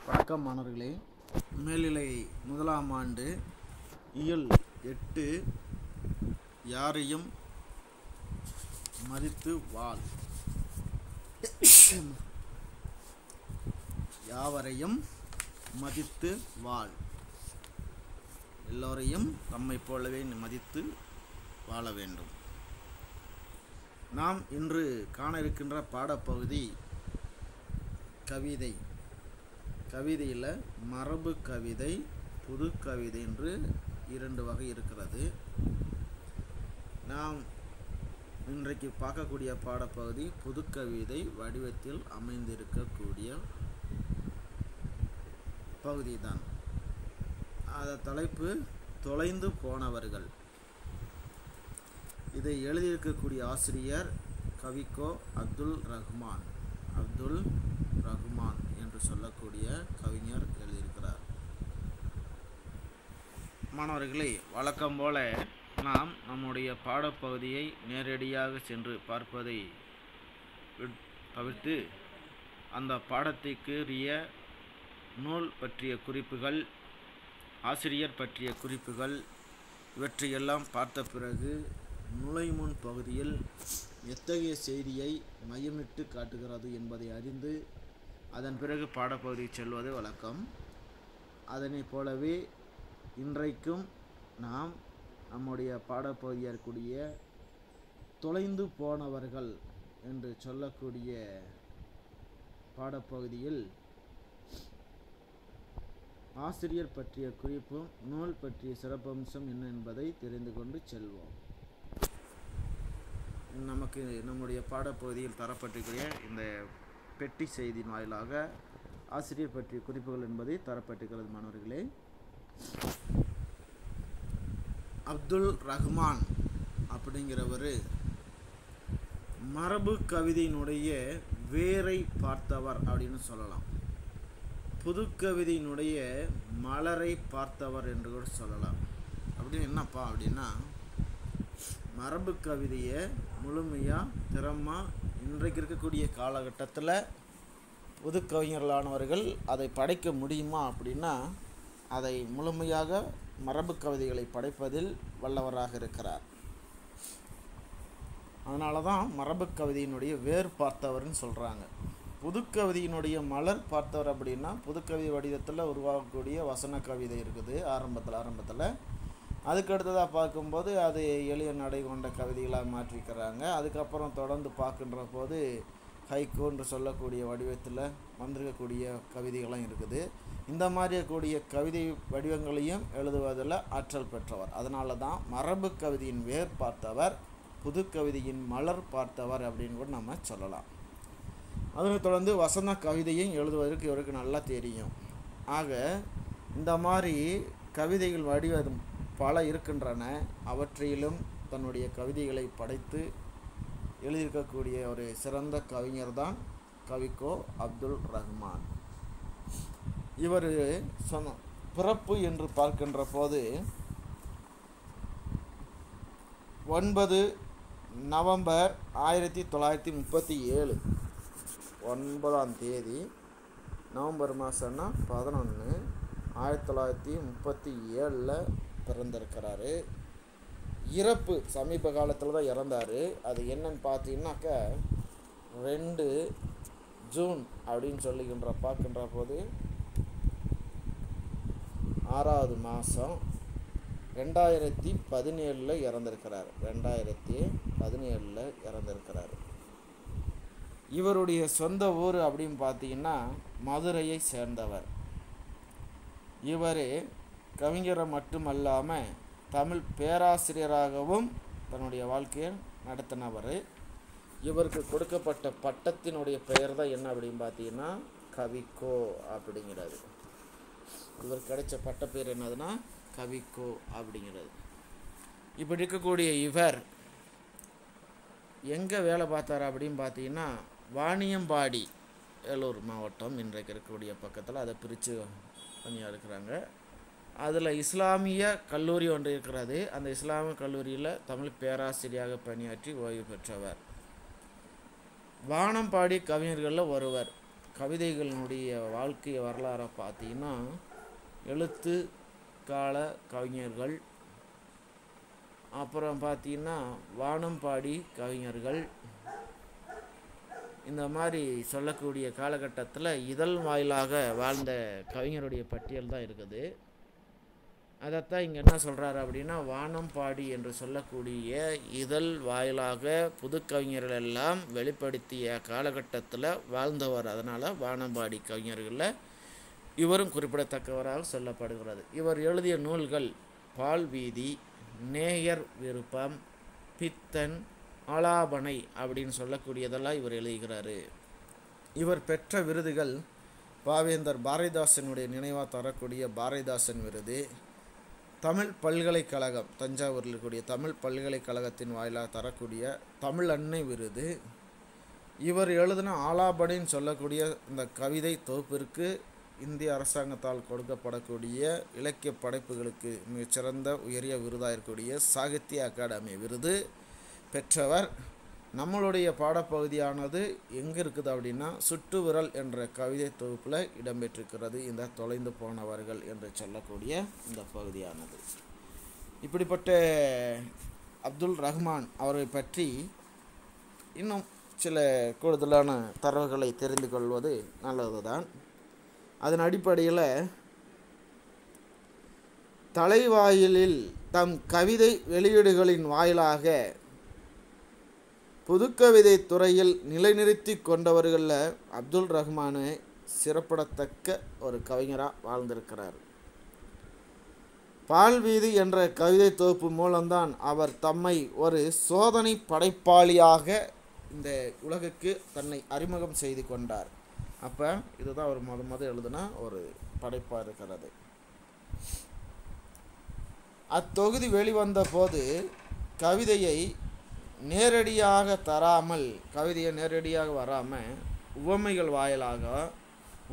வணக்கம் மாணவர்களே. மேல்நிலை முதலாம் ஆண்டு இயல் 8 யாரையும் மதித்து வாழ். யாவரையும் மதித்து வாழ். எல்லோரையும் தம்மை போலவே மதித்து வாழ வேண்டும். நாம் இன்று காண இருக்கின்ற பாடப்பகுதி கவிதை. கவிதையில் மரபு கவிதை, புது கவிதை என்று 2 வகை இருக்கிறது. நாம் இன்றைக்கு பார்க்கக்கூடிய பாடப்பகுதி புது கவிதை வடிவத்தில் அமைந்திருக்கக்கூடிய பகுதி தான். அந்த தலைப்பு தொலைந்து போனவர்கள். இதை எழுதியிருக்கக்கூடிய ஆசிரியர் கவிக்கோ அப்துல் ரஹ்மான் என்று சொல்லக்கூடிய கவிஞர் எழுதியிருக்கிறார். மாணவர்களே, வழக்கம் போல நாம் நம்முடைய பாடப்பகுதியை நேரடியாக சென்று பார்ப்பதை தவிர்த்து அந்த பாடத்திற்குரிய நூல் பற்றிய குறிப்புகள், ஆசிரியர் பற்றிய குறிப்புகள் இவற்றையெல்லாம் பார்த்த பிறகு நுழைமுன் பகுதியில் எத்தகைய செய்தியை மையமிட்டு காட்டுகிறது என்பதை அறிந்து அதன் பிறகு பாடப்பகுதி செல்வது வழக்கம். அதனைப் போலவே இன்றைக்கும் நாம் நம்முடைய பாடப்பகுதியாக இருக்கக்கூடிய தொலைந்து போனவர்கள் என்று சொல்லக்கூடிய பாடப்பகுதியில் ஆசிரியர் பற்றிய குறிப்பும் நூல் பற்றிய சிறப்பம்சம் என்ன என்பதை தெரிந்து கொண்டு செல்வோம். நமக்கு நம்முடைய பாடப்பகுதியில் தரப்பட்டிருக்கிற இந்த பெட்டி செய்தியின் வாயிலாக ஆசிரியர் பற்றிய குறிப்புகள் என்பதை தரப்பட்டிருக்கிறது. மாணவர்களே, அப்துல் ரஹ்மான் அப்படிங்கிறவர் மரபு கவிதையினுடைய வேரை பார்த்தவர் அப்படின்னு சொல்லலாம். புது கவிதையினுடைய மலரை பார்த்தவர் என்று கூட சொல்லலாம். அப்படின்னு என்னப்பா அப்படின்னா, மரபு கவிதையை முழுமையாக திறமாக இன்றைக்கு இருக்கக்கூடிய காலகட்டத்தில் புது கவிஞர்களானவர்கள் அதை படைக்க முடியுமா அப்படின்னா, அதை முழுமையாக மரபு கவிதைகளை படைப்பதில் வல்லவராக இருக்கிறார். அதனால தான் மரபு கவிதையினுடைய வேர் பார்த்தவர்னு சொல்கிறாங்க. புதுக்கவிதையினுடைய மலர் பார்த்தவர் அப்படின்னா, புதுக்கவிதை வடிவத்தில் உருவாகக்கூடிய வசன கவிதை இருக்குது ஆரம்பத்தில். அதுக்கு அடுத்ததாக பார்க்கும்போது அது எளிய நடை கொண்ட கவிதைகளாக மாற்றிக்கிறாங்க. அதுக்கப்புறம் தொடர்ந்து பார்க்கின்ற போது ஹைக்கூ என்று சொல்லக்கூடிய வடிவத்தில் வந்திருக்கக்கூடிய கவிதைகளாம் இருக்குது. இந்த மாதிரி கூடிய கவிதை வடிவங்களையும் எழுதுவதில் ஆற்றல் பெற்றவர். அதனால தான் மரபு கவிதையின் வேர் பார்த்தவர், புது கவிதையின் மலர் பார்த்தவர் அப்படின்னு கூட நம்ம சொல்லலாம். அதனைத் தொடர்ந்து வசன கவிதையும் எழுதுவதற்கு இவருக்கு நல்லா தெரியும். ஆக இந்த மாதிரி கவிதைகள் வடிவம் பல இருக்கின்றன. அவற்றிலும் தன்னுடைய கவிதைகளை படைத்து எழுதியிருக்கக்கூடிய ஒரு சிறந்த கவிஞர் தான் கவிக்கோ அப்துல் ரஹ்மான். இவர் பிறப்பு என்று பார்க்கின்ற போது 9 நவம்பர் 1937, 9ஆம் தேதி, நவம்பர் மாதம்னா 11, 1937 பிறந்திருக்கிறாரு. இறப்பு சமீப காலத்தில் தான் இறந்தார். அது என்னன்னு பார்த்தீங்கன்னாக்கா 2 ஜூன் அப்படின்னு சொல்லுகின்ற பார்க்கின்ற போது 6வது மாதம் 2017 இறந்திருக்கிறார். 2017 இறந்திருக்கிறார். இவருடைய சொந்த ஊர் அப்படின்னு பார்த்தீங்கன்னா மதுரையை சேர்ந்தவர். இவர் கவிஞரை மட்டுமல்லாமல் தமிழ் பேராசிரியராகவும் தன்னுடைய வாழ்க்கையை நடத்தினவர். இவருக்கு கொடுக்கப்பட்ட பட்டத்தினுடைய பெயர் தான் என்ன அப்படின்னு பார்த்தீங்கன்னா கவிக்கோ அப்படிங்கிறது. இவர் கிடைச்ச பட்ட பேர் என்னதுன்னா கவிக்கோ அப்படிங்கிறது. இப்படி இருக்கக்கூடிய இவர் எங்கே வேலை பார்த்தார் அப்படின்னு பார்த்தீங்கன்னா வாணியம்பாடி, வேலூர் மாவட்டம் இன்றைக்கு இருக்கக்கூடிய பக்கத்தில், அதை பிரித்து தனியாக இருக்கிறாங்க. அதில் இஸ்லாமிய கல்லூரி ஒன்று இருக்கிறது. அந்த இஸ்லாமிய கல்லூரியில் தமிழ் பேராசிரியராக பணியாற்றி ஓய்வு பெற்றவர். வானம்பாடி கவிஞர்களில் ஒருவர். கவிதைகளினுடைய வாழ்க்கை வரலாறை பார்த்தீங்கன்னா எழுத்து கால கவிஞர்கள், அப்புறம் பார்த்தீங்கன்னா வானம்பாடி கவிஞர்கள், இந்த மாதிரி சொல்லக்கூடிய காலகட்டத்தில் இதழ் வாயிலாக வாழ்ந்த கவிஞருடைய பட்டியல் தான் இருக்குது. அதைத்தான் இங்கே என்ன சொல்கிறாரு அப்படின்னா, வானம்பாடி என்று சொல்லக்கூடிய இதழ் வாயிலாக புது கவிஞர்கள் எல்லாம் வெளிப்படுத்திய காலகட்டத்தில் வாழ்ந்தவர். அதனால் வானம்பாடி கவிஞர்களில் இவரும் குறிப்பிடத்தக்கவராக சொல்லப்படுகிறது. இவர் எழுதிய நூல்கள் பால்வீதி, நேயர் விருப்பம், பித்தன், ஆலாபனை அப்படின்னு சொல்லக்கூடியதெல்லாம் இவர் எழுதுகிறாரு. இவர் பெற்ற விருதுகள் பாவேந்தர் பாரதிதாசனுடைய நினைவாக தரக்கூடிய பாரதிதாசன் விருது, தமிழ் பல்கலைக்கழகம் தஞ்சாவூரில் இருக்கக்கூடிய தமிழ் பல்கலைக்கழகத்தின் வாயிலாக தரக்கூடிய தமிழ் அன்னை விருது, இவர் எழுதின ஆலாபனைன்னு சொல்லக்கூடிய இந்த கவிதை தொகுப்பிற்கு இந்திய அரசாங்கத்தால் கொடுக்கப்படக்கூடிய இலக்கிய படைப்புகளுக்கு மிகச்சிறந்த உயரிய விருதாக இருக்கக்கூடிய சாகித்ய அகாடமி விருது பெற்றவர். நம்மளுடைய பாடப்பகுதியானது எங்கே இருக்குது அப்படின்னா, சுட்டுவிரல் என்ற கவிதை தொகுப்பில் இடம்பெற்றிருக்கிறது இந்த தொலைந்து போனவர்கள் என்று சொல்லக்கூடிய இந்த பகுதியானது. இப்படிப்பட்ட அப்துல் ரஹ்மான் அவரை பற்றி இன்னும் சில கூடுதலான தரவுகளை தெரிந்து கொள்வது நல்லதுதான். அதன் அடிப்படையில் தலைவாயிலில் தம் கவிதை வெளியீடுகளின் வாயிலாக புதுக்கவிதை துறையில் நிலைநிறுத்தி கொண்டவர்களில் அப்துல் ரஹ்மானை சிறப்பிடத்தக்க ஒரு கவிஞராக வாழ்ந்திருக்கிறார். பால்வீதி என்ற கவிதை தொகுப்பு மூலம்தான் அவர் தம்மை ஒரு சோதனை படைப்பாளியாக இந்த உலகுக்கு தன்னை அறிமுகம் செய்து கொண்டார். அப்போ இதுதான் அவர் முத எழுதுனா ஒரு படைப்பாக இருக்கிறது. அத்தொகுதி வெளிவந்த போது கவிதையை நேரடியாக வராமல் உவமைகள் வாயிலாக,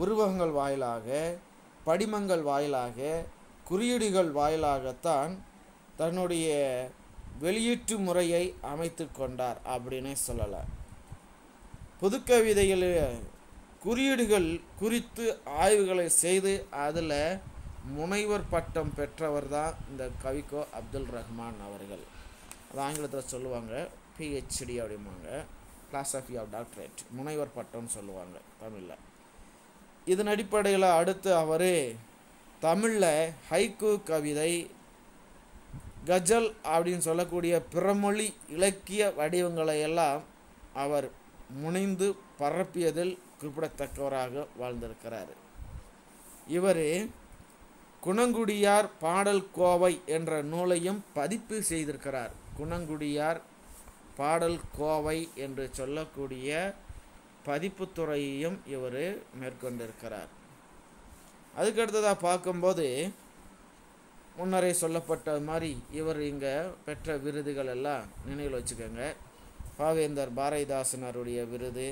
உருவகங்கள் வாயிலாக, படிமங்கள் வாயிலாக, குறியீடுகள் வாயிலாகத்தான் தன்னுடைய வெளியீட்டு முறையை அமைத்து கொண்டார் அப்படின்னே சொல்லலாம். புதுக்கவிதையில் குறியீடுகள் குறித்து ஆய்வுகளை செய்து அதில் முனைவர் பட்டம் பெற்றவர் தான் இந்த கவிக்கோ அப்துல் ரஹ்மான் அவர்கள். அது ஆங்கிலத்தில் சொல்லுவாங்க PhD அப்படிம்பாங்க, கிளாஸாஃபி ஆஃப் டாக்டரேட், முனைவர் பட்டம்னு சொல்லுவாங்க தமிழில். இதன் அடிப்படையில் அடுத்து அவர் தமிழில் ஹைக்கூ கவிதை, கஜல் அப்படின்னு சொல்லக்கூடிய பிறமொழி இலக்கிய வடிவங்களை எல்லாம் அவர் முனைந்து பரப்பியதில் குறிப்பிடத்தக்கவராக வாழ்ந்திருக்கிறார். இவர் குணங்குடியார் பாடல் கோவை என்ற நூலையும் பதிப்பு செய்திருக்கிறார். குணங்குடியார் பாடல் கோவை என்று சொல்லக்கூடிய பதிப்புத்துறையையும் இவர் மேற்கொண்டிருக்கிறார். அதுக்கடுத்ததாக பார்க்கும்போது முன்னரே சொல்லப்பட்ட மாதிரி இவர் இங்கே பெற்ற விருதுகள் எல்லாம் நினைவில் வச்சுக்கோங்க. பாவேந்தர் பாரதிதாசனருடைய விருது,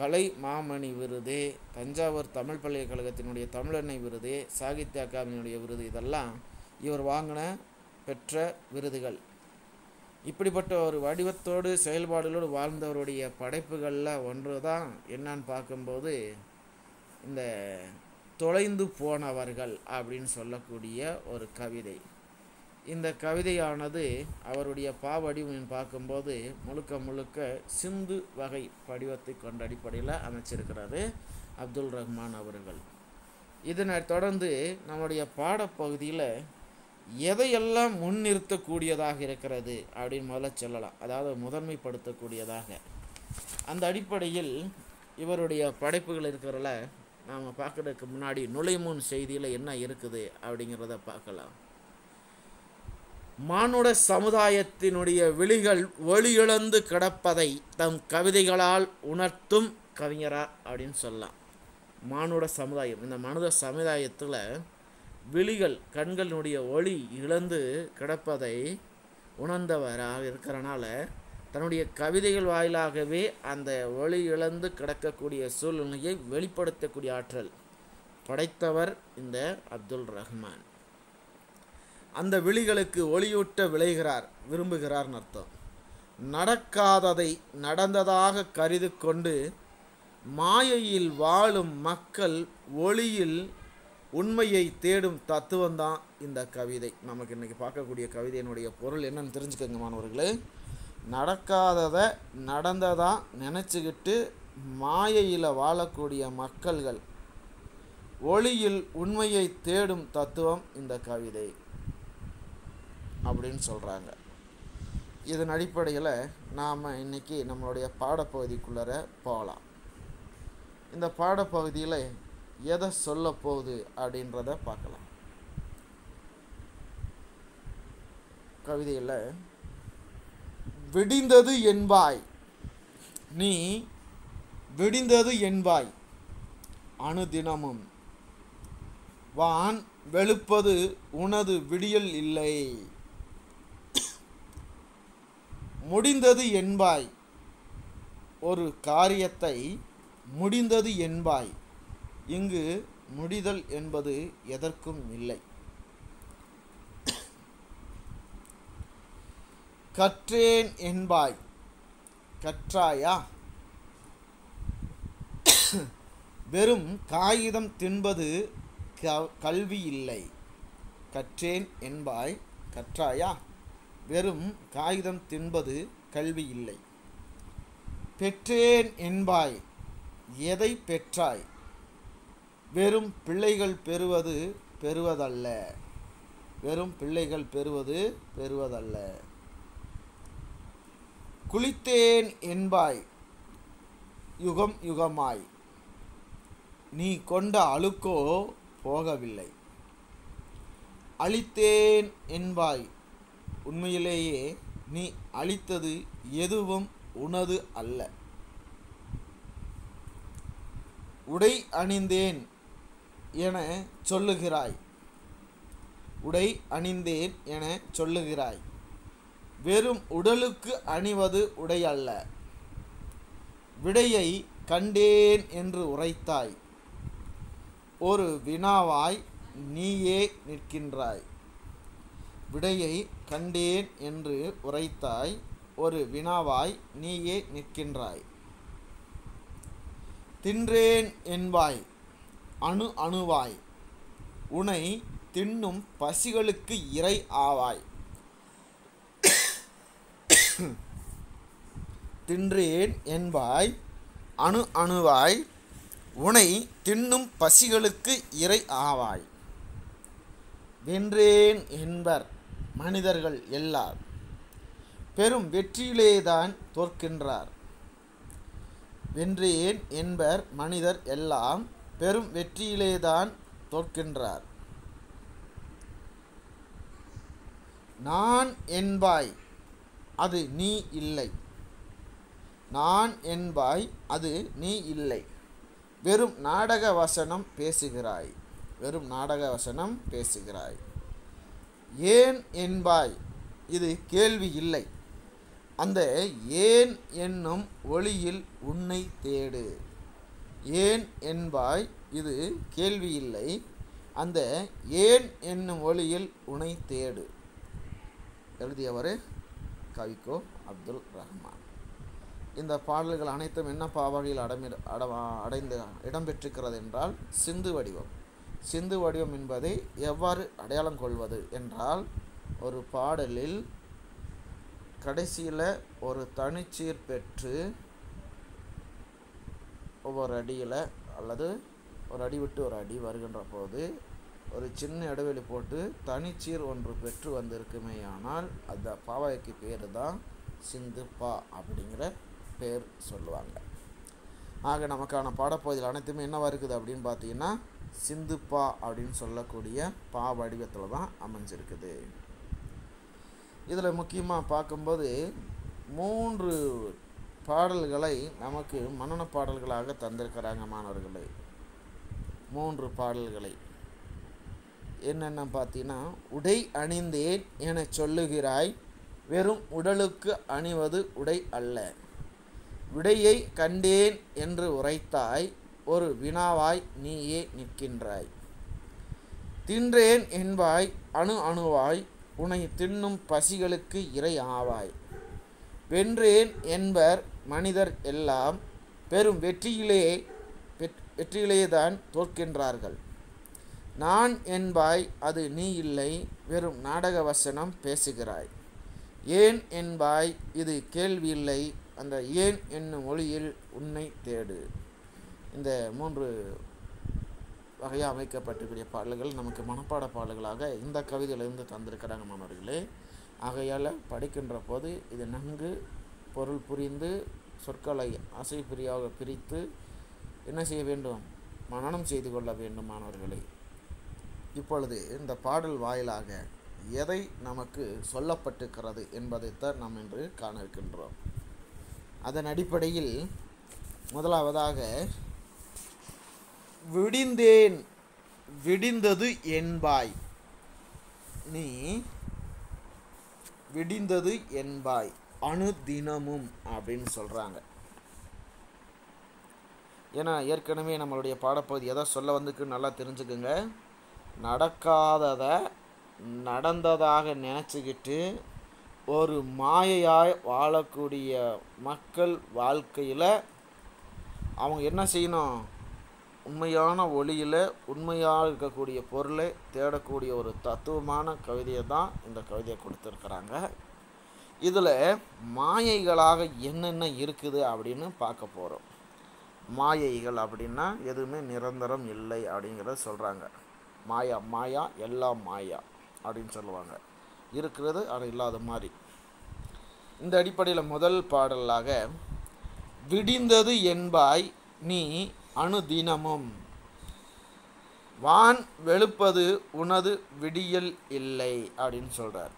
கலை மாமணி விருது, தஞ்சாவூர் தமிழ் பல்கலைக்கழகத்தினுடைய தமிழன்னை விருது, சாகித்ய அகாதமியினுடைய விருது, இதெல்லாம் இவர் பெற்ற விருதுகள். இப்படிப்பட்ட ஒரு வடிவத்தோடு செயல்பாடுகளோடு வாழ்ந்தவருடைய படைப்புகளில் ஒன்று தான் என்னன்னு பார்க்கும்போது இந்த தொலைந்து போனவர்கள் அப்படின்னு சொல்லக்கூடிய ஒரு கவிதை. இந்த கவிதையானது அவருடைய பாவடிவம் பார்க்கும்போது முழுக்க சிந்து வகை படிவத்தை கொண்ட அடிப்படையில் அமைச்சிருக்கிறாரு அப்துல் ரஹ்மான் அவர்கள். இதனை தொடர்ந்து நம்முடைய பாடப்பகுதியில் எதையெல்லாம் முன்னிறுத்தக்கூடியதாக இருக்கிறது அப்படின்னு முதல்ல சொல்லலாம், அதாவது முதன்மைப்படுத்தக்கூடியதாக. அந்த அடிப்படையில் இவருடைய படைப்புகள் இருக்கிறல நாம் பார்க்கறதுக்கு முன்னாடி நுழைமுன் செய்தியில் என்ன இருக்குது அப்படிங்கிறத பார்க்கலாம். மானுட சமுதாயத்தினுடைய விழிகள் ஒளியிழந்து கிடப்பதை தம் கவிதைகளால் உணர்த்தும் கவிஞரா அப்படின்னு சொல்லலாம். மானுட சமுதாயம், இந்த மனித சமுதாயத்தில் விழிகள் கண்களினுடைய ஒளி இழந்து கிடப்பதை உணர்ந்தவராக இருக்கிறனால தன்னுடைய கவிதைகள் வாயிலாகவே அந்த ஒளி இழந்து கிடக்கக்கூடிய சூழ்நிலையை வெளிப்படுத்தக்கூடிய ஆற்றல் படைத்தவர் இந்த அப்துல் ரஹ்மான். அந்த விழிகளுக்கு ஒளியூட்ட விரும்புகிறார்னு அர்த்தம். நடக்காததை நடந்ததாக கருதி கொண்டு மாயையில் வாழும் மக்கள் ஒளியில் உண்மையை தேடும் தத்துவம்தான் இந்த கவிதை. நமக்கு இன்றைக்கி பார்க்கக்கூடிய கவிதையினுடைய பொருள் என்னன்னு தெரிஞ்சுக்கோங்க மாணவர்களே. நடக்காததை நடந்ததாக நினச்சிக்கிட்டு மாயையில் வாழக்கூடிய மக்கள்கள் ஒளியில் உண்மையை தேடும் தத்துவம் இந்த கவிதை அப்படின்னு சொல்கிறாங்க. இதன் அடிப்படையில் நாம் இன்றைக்கி நம்மளுடைய பாடப்பகுதிக்குள்ளே போகலாம். இந்த பாடப்பகுதியில் எதை சொல்ல போகுது அப்படின்றத பார்க்கலாம். கவிதையில் விடிந்தது என்பாய் நீ விடிந்தது என்பாய் அனுதினமும் வான் வெளுப்பது உனது விடியல் இல்லை. முடிந்தது என்பாய் ஒரு காரியத்தை முடிந்தது என்பாய். இங்கு முடிதல் என்பது எதற்கும் இல்லை. கற்றேன் என்பாய் கற்றாயா? வெறும் காகிதம் தின்பது கல்வி இல்லை. கற்றேன் என்பாய் கற்றாயா? வெறும் காகிதம் தின்பது கல்வி இல்லை. பெற்றேன் என்பாய் எதை பெற்றாய்? வெறும் பிள்ளைகள் பெறுவதல்ல. வெறும் பிள்ளைகள் பெறுவதல்ல. குளித்தேன் என்பாய் யுகம் யுகமாய் நீ கொண்ட அழுக்கோ போகவில்லை. அழித்தேன் என்பாய் உண்மையிலேயே நீ அழித்தது எதுவும் உனது அல்ல. உடை அணிந்தேன் என சொல்லுகிறாய். உடை அணிந்தேன் என சொல்லுகிறாய். வெறும் உடலுக்கு அணிவது உடை அல்ல. விடையை கண்டேன் என்று உரைத்தாய். ஒரு வினாவாய் நீயே நிற்கின்றாய். விடையை கண்டேன் என்று உரைத்தாய். ஒரு வினாவாய் நீயே நிற்கின்றாய். தின்றேன் என்பாய் அணு அணுவாய் உனை தின்னும் பசிகளுக்கு இரை ஆவாய். தின்றேன் என்பாய் அணு அணுவாய் உனை தின்னும் பசிகளுக்கு இரை ஆவாய். வென்றேன் என்பர் மனிதர்கள் எல்லார் பெரும் வெற்றியிலேதான் தோற்கின்றார். வென்றேன் என்பர் மனிதர் எல்லாம் பெரும் வெற்றியிலேதான் தோற்கின்றார். நான் என்பாய் அது நீ இல்லை. நான் என்பாய் அது நீ இல்லை. வெறும் நாடக வசனம் பேசுகிறாய். வெறும் நாடக வசனம் பேசுகிறாய். ஏன் என்பாய் இது கேள்வி இல்லை. அந்த ஏன் என்னும் ஒளியில் உன்னை தேடு. ஏன் என்பாய் இது கேள்வி இல்லை. அந்த ஏன் என்னும் ஒளியில் உன்னை தேடு. எழுதியவர் கவிக்கோ அப்துல் ரஹ்மான். இந்த பாடல்கள் அனைத்தும் என்ன பாவகையில் அடைந்து இடம்பெற்றிருக்கிறது என்றால் சிந்து வடிவம். சிந்து வடிவம் என்பதை எவ்வாறு அடையாளம் கொள்வது என்றால், ஒரு பாடலில் கடைசியில் ஒரு தனிச்சீர் பெற்று ஒவ்வொரு அடியில் அல்லது ஒரு அடி விட்டு ஒரு அடி வருகின்ற போது ஒரு சின்ன இடைவெளி போட்டு தனிச்சீர் ஒன்று பெற்று வந்திருக்குமேயானால் அந்த பாவகைக்கு பேர் தான் சிந்து பா அப்படிங்கிற பேர் சொல்லுவாங்க. ஆக நமக்கான பாடப்பகுதியில் அனைத்துமே என்னவாக இருக்குது அப்படின்னு பார்த்தீங்கன்னா சிந்து பா அப்படின்னு சொல்லக்கூடிய பா வடிவத்தில் தான் அமைஞ்சிருக்குது. இதில் முக்கியமாக பார்க்கும்போது 3 பாடல்களை நமக்கு மனன பாடல்களாக தந்திருக்கிறாங்க மாணவர்களை. 3 பாடல்களை என்னென்ன பார்த்தீங்கன்னா, உடை அணிந்தேன் என சொல்லுகிறாய். வெறும் உடலுக்கு அணிவது உடை அல்ல. விடையை கண்டேன் என்று உரைத்தாய். ஒரு வினாவாய் நீயே நிற்கின்றாய். தின்றேன் என்பாய் அணு அணுவாய் உனை தின்னும் பசிகளுக்கு இரை ஆவாய். வென்றேன் என்பர் மனிதர் எல்லாம் பெரும் வெற்றியிலே தான் தோற்கின்றார்கள். நான் என்பாய், அது நீ இல்லை, வெறும் நாடக வசனம் பேசுகிறாய். ஏன் என்பாய், இது கேள்வி இல்லை, அந்த ஏன் என்னும் மொழியில் உன்னை தேடு. இந்த 3 வகையாக அமைக்கப்பட்டிருக்கிற பாடல்கள் நமக்கு மனப்பாட பாடல்களாக இந்த கவிதையிலிருந்து தந்திருக்கிறாங்க மாணவர்களே. ஆகையால் படிக்கின்ற போது இது நன்கு பொருள் புரிந்து சொற்களை அசைப்பிரியாக பிரித்து என்ன செய்ய வேண்டும், மனனம் செய்து கொள்ள வேண்டும் மாணவர்களே. இப்பொழுது இந்த பாடல் வாயிலாக எதை நமக்கு சொல்லப்பட்டிருக்கிறது என்பதைத்தான் நாம் இன்று காண இருக்கின்றோம். அதன் அடிப்படையில் முதலாவதாக விடிந்தேன் விடிந்தது என்பாய், நீ விடிந்தது என்பாய் அனுதினமும் அப்படின்னு சொல்கிறாங்க. ஏன்னா ஏற்கனவே நம்மளுடைய பாடப்பகுதி எதை சொல்ல வந்துக்கு நல்லா தெரிஞ்சுக்குங்க. நடக்காததை நடந்ததாக நினச்சிக்கிட்டு ஒரு மாயையாய் வாழக்கூடிய மக்கள் வாழ்க்கையில் அவங்க என்ன செய்யணும், உண்மையான ஒளியில் உண்மையாக இருக்கக்கூடிய பொருளை தேடக்கூடிய ஒரு தத்துவமான கவிதையை தான் இந்த கவிதையை கொடுத்துருக்குறாங்க. இதில் மாயைகளாக என்னென்ன இருக்குது அப்படின்னு பார்க்க போகிறோம். மாயைகள் அப்படின்னா எதுவுமே நிரந்தரம் இல்லை அப்படிங்கிறத சொல்கிறாங்க. மாயா மாயா எல்லாம் மாயா அப்படின்னு சொல்லுவாங்க. இருக்கிறது அது இல்லாத மாதிரி. இந்த அடிப்படையில் முதல் பாடலாக விடிந்தது என்பாய் நீ அனுதினமும், வான் வெளுப்பது உனது விடியல் இல்லை அப்படின்னு சொல்கிறார்.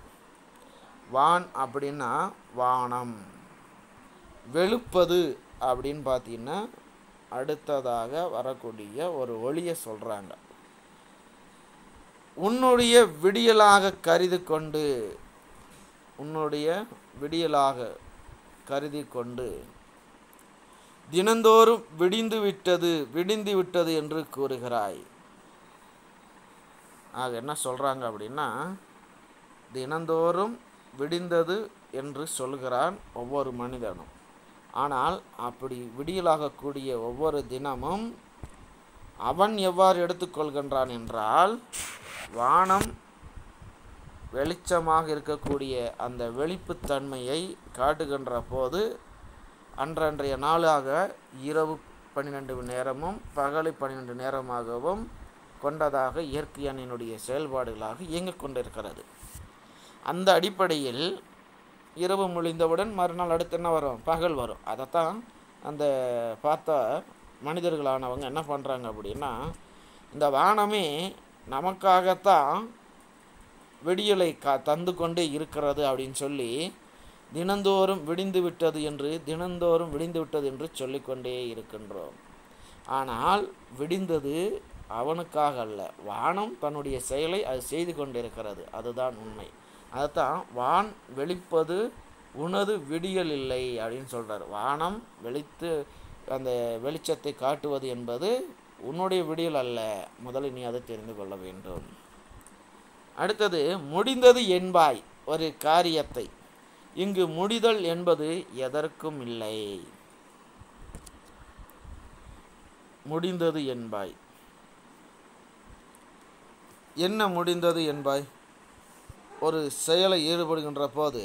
வான் அப்படின்னா வானம், வெளுப்பது அப்படின்னு பார்த்தீங்கன்னா அடுத்ததாக வரக்கூடிய ஒரு ஒளியை சொல்கிறாங்க. உன்னுடைய விடியலாக கருதி கொண்டு, உன்னுடைய விடியலாக கருதி கொண்டு தினந்தோறும் விடிந்து விட்டது என்று கூறுகிறாய். ஆக என்ன சொல்கிறாங்க அப்படின்னா, தினந்தோறும் விடிந்தது என்று சொல்கிறான் ஒவ்வொரு மனிதனும். ஆனால் அப்படி விடியலாகக்கூடிய ஒவ்வொரு தினமும் அவன் எவ்வாறு எடுத்துக்கொள்கின்றான் என்றால், வானம் வெளிச்சமாக இருக்கக்கூடிய அந்த வெளிப்புத்தன்மையை காட்டுகின்ற போது அன்றைய நாளாக இரவு 12 நேரமும் பகலை 12 நேரமாகவும் கொண்டதாக இயற்கை அணியினுடைய செயல்பாடுகளாக இயங்கிக் கொண்டிருக்கிறது. அந்த அடிப்படையில் இரவு முடிந்தவுடன் மறுநாள் அடுத்து என்ன வரும், பகல் வரும். அதைத்தான் அந்த பார்த்தா மனிதர்களானவங்க என்ன பண்ணுறாங்க அப்படின்னா, இந்த வானமே நமக்காகத்தான் விடியலை தந்து கொண்டே இருக்கிறது அப்படின்னு சொல்லி தினந்தோறும் விடிந்து விட்டது என்று சொல்லிக்கொண்டே இருக்கின்றோம். ஆனால் விடிந்தது அவனுக்காக அல்ல, வானம் தன்னுடைய செயலை அது செய்து கொண்டிருக்கிறது. அதுதான் உண்மை. அதைத்தான் வான் வெளிப்பது உனது விடியல் இல்லை அப்படின்னு சொல்கிறார். வானம் வெளித்து அந்த வெளிச்சத்தை காட்டுவது என்பது உன்னுடைய விடியல் அல்ல. முதலில் நீ அதை தெரிந்து கொள்ள வேண்டும். அடுத்தது முடிந்தது என்பாய் ஒரு காரியத்தை. இங்கு முடிதல் என்பது எதற்கும் இல்லை. முடிந்தது என்பாய், என்ன முடிந்தது என்பாய்? ஒரு செயலை ஈடுபடுகின்ற போது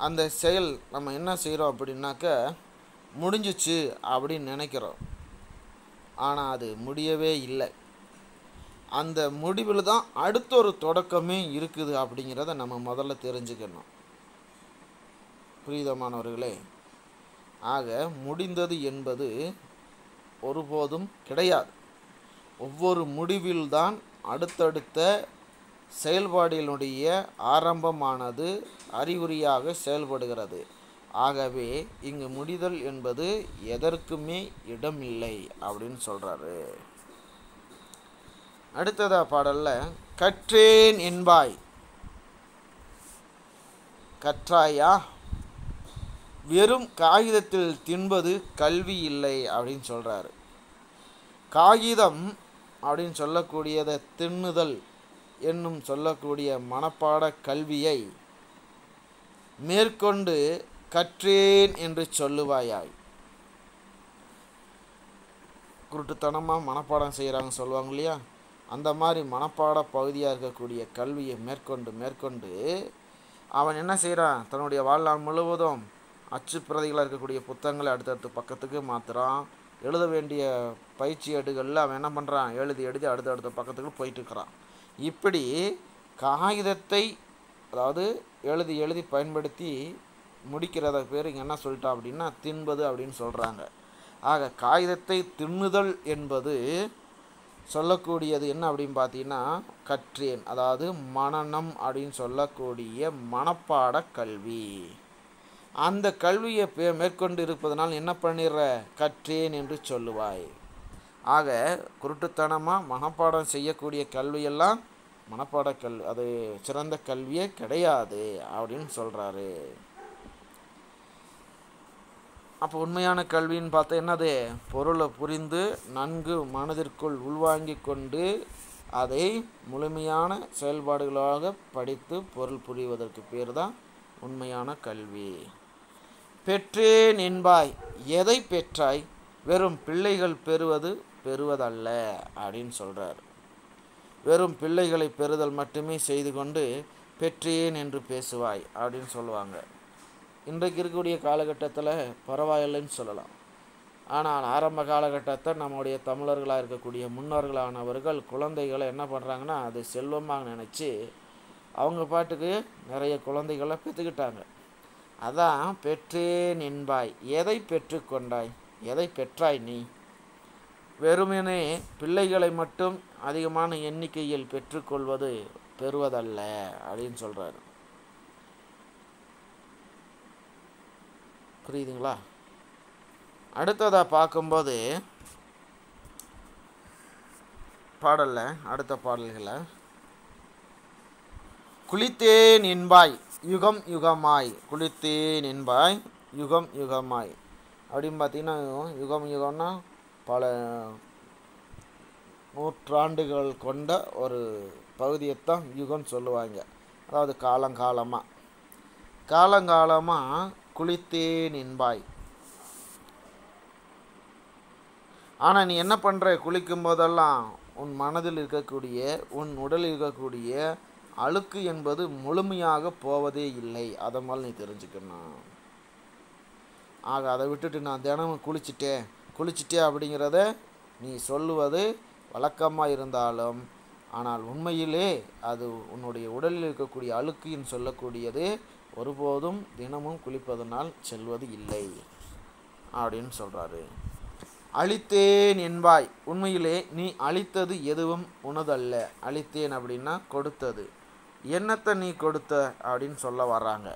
அந்த செயல் நம்ம என்ன செய்கிறோம் அப்படின்னாக்க முடிஞ்சிச்சு அப்படின்னு நினைக்கிறோம். ஆனால் அது முடியவே இல்லை. அந்த முடிவில் தான் அடுத்த ஒரு தொடக்கமே இருக்குது அப்படிங்கிறத நம்ம முதல்ல தெரிஞ்சுக்கணும். புரியுதமானவர்களே? ஆக முடிந்தது என்பது ஒருபோதும் கிடையாது. ஒவ்வொரு முடிவில்தான் அடுத்தடுத்த செயல்பாடுகளுடைய ஆரம்பமானது அறிகுறியாக செயல்படுகிறது. ஆகவே இங்கு முடிதல் என்பது எதற்குமே இடமில்லை அப்படின்னு சொல்கிறாரு. அடுத்ததா பாடல்ல கற்றேன் என்பாய், கற்றாயா? வெறும் காகிதத்தில் தின்பது கல்வி இல்லை அப்படின்னு சொல்கிறாரு. காகிதம் அப்படின்னு சொல்லக்கூடியதை தின்னுதல் என்னும் சொல்லக்கூடிய மனப்பாட கல்வியை மேற்கொண்டு கற்றேன் என்று சொல்லுவாயாய். குருட்டுத்தனமாக மனப்பாடம் செய்கிறாங்க சொல்லுவாங்க இல்லையா, அந்த மாதிரி மனப்பாட பகுதியாக இருக்கக்கூடிய கல்வியை மேற்கொண்டு அவன் என்ன செய்கிறான், தன்னுடைய வாழ்நாள் முழுவதும் அச்சு பிரதிகளாக இருக்கக்கூடிய புத்தகங்களை அடுத்தடுத்த பக்கத்துக்கு மாற்றுறான். எழுத வேண்டிய பயிற்சி ஏடுகளில் அவன் என்ன பண்ணுறான், எழுதி அடுத்தடுத்த பக்கத்துக்கு போயிட்டுருக்கிறான். இப்படி காகிதத்தை அதாவது எழுதி பயன்படுத்தி முடிக்கிறத பேர் இங்கே என்ன சொல்லிட்டான் அப்படின்னா தின்பது அப்படின்னு சொல்கிறாங்க. ஆக காகிதத்தை தின்னுதல் என்பது சொல்லக்கூடியது என்ன அப்படின்னு பார்த்தீங்கன்னா கற்றேன், அதாவது மனனம் அப்படின்னு சொல்லக்கூடிய மனப்பாட கல்வி. அந்த கல்வியை மேற்கொண்டு இருப்பதனால் என்ன பண்ணிடுற, கற்றேன் என்று சொல்லுவாய். ஆக குருட்டுத்தனமாக மனப்பாடம் செய்யக்கூடிய கல்வியெல்லாம் மனப்பாட கல்வி, அது சிறந்த கல்வியே கிடையாது அப்படின்னு சொல்கிறாரு. அப்போ உண்மையான கல்வின்னு பார்த்தா என்னது, பொருளை புரிந்து நன்கு மனதிற்குள் உள்வாங்கி கொண்டு அதை முழுமையான செயல்பாடுகளாக படித்து பொருள் புரிவதற்கு பேர் தான் உண்மையான கல்வி. பெற்றேன் என்பாய், எதை பெற்றாய், வெறும் பிள்ளைகள் பெறுவதல்ல அப்படின்னு சொல்கிறார். வெறும் பிள்ளைகளை பெறுதல் மட்டுமே செய்து கொண்டு பெற்றேன் என்று பேசுவாய் அப்படின்னு சொல்லுவாங்க. இன்றைக்கு இருக்கக்கூடிய காலகட்டத்தில் பரவாயில்லைன்னு சொல்லலாம். ஆனால் ஆரம்ப காலகட்டத்தை நம்முடைய தமிழர்களாக இருக்கக்கூடிய முன்னோர்களானவர்கள் குழந்தைகளை என்ன பண்ணுறாங்கன்னா அது செல்வமாக நினச்சி அவங்க பாட்டுக்கு நிறைய குழந்தைகளை பெற்றுக்கிட்டாங்க. அதான் பெற்றேன் என்பாய், எதை பெற்றுக்கொண்டாய், எதை பெற்றாய் நீ, வெறுமனே பிள்ளைகளை மட்டும் அதிகமான எண்ணிக்கையில் பெறுவதல்ல அப்படின்னு சொல்கிறாரு. புரியுதுங்களா? அடுத்ததாக பார்க்கும்போது அடுத்த பாடல்களை குளித்தேன் என்பாய் யுகம் யுகமாய், குளித்தேன் என்பாய் யுகம் யுகமாய் அப்படின்னு பார்த்தீங்கன்னா யுகம் யுகம்னா பல நூற்றாண்டுகள் கொண்ட ஒரு பகுதியைத்தான் யுகம் சொல்லுவாங்க. அதாவது காலங்காலமாக குளித்தேன் என்பாய். ஆனால் நீ என்ன பண்ணுற, குளிக்கும் போதெல்லாம் உன் மனதில் இருக்கக்கூடிய உன் உடலில் இருக்கக்கூடிய அழுக்கு என்பது முழுமையாக போவதே இல்லை. அதை மாதிரி நீ தெரிஞ்சுக்கணும். ஆக அதை விட்டுட்டு நான் தினமும் குளிச்சிட்டே அப்படிங்கிறத நீ சொல்லுவது வழக்கமாக இருந்தாலும் ஆனால் உண்மையிலே அது உன்னுடைய உடலில் இருக்கக்கூடிய அழுக்குன்னு சொல்லக்கூடியது ஒருபோதும் தினமும் குளிப்பதனால் செல்வது இல்லை அப்படின்னு சொல்கிறாரு. அளித்தேன் என்பாய், உண்மையிலே நீ அளித்தது எதுவும் உனதல்ல. அளித்தேன் அப்படின்னா கொடுத்தது. என்னத்தை நீ கொடுத்த அப்படின்னு சொல்ல வர்றாங்க.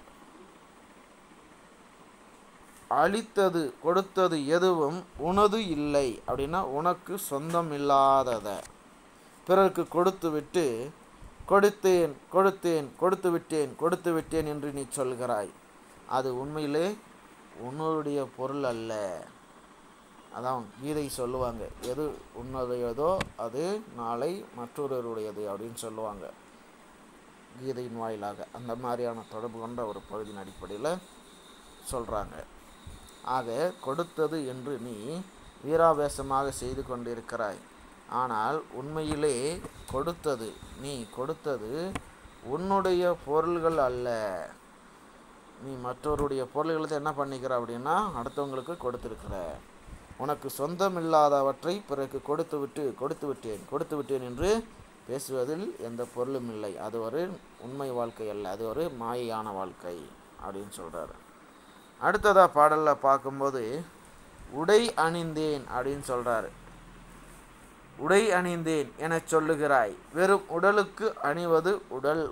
கொடுத்தது எதுவும் உனது இல்லை அப்படின்னா உனக்கு சொந்தம் இல்லாததை பிறருக்கு கொடுத்து விட்டேன் என்று நீ சொல்கிறாய். அது உண்மையிலே உன்னுடைய பொருள் அல்ல. அதான் கீதை சொல்லுவாங்க, எது உன்னுடையதோ அது நாளை மற்றொருவருடையது அப்படின்னு சொல்லுவாங்க கீதையின் வாயிலாக. அந்த மாதிரியான தொடர்பு கொண்ட ஒரு பகுதியின் அடிப்படையில் சொல்கிறாங்க. ஆக கொடுத்தது என்று நீ வீராவேசமாக செய்து கொண்டிருக்கிறாய். ஆனால் உண்மையிலே நீ கொடுத்தது உன்னுடைய பொருள்கள் அல்ல. நீ மற்றவருடைய பொருள்களை என்ன பண்ணிக்கிற அப்படின்னா அடுத்தவங்களுக்கு கொடுத்துருக்கிற. உனக்கு சொந்தமில்லாதவற்றை பிறகு கொடுத்து விட்டேன் என்று பேசுவதில் எந்த பொருளும் இல்லை. அது ஒரு உண்மை வாழ்க்கை அல்ல, அது ஒரு மாயையான வாழ்க்கை அப்படின்னு சொல்கிறாரு. அடுத்ததாக பாடலில் பார்க்கும்போது உடை அணிந்தேன் அப்படின்னு சொல்கிறாரு. உடை அணிந்தேன் என சொல்லுகிறாய், வெறும் உடலுக்கு அணிவது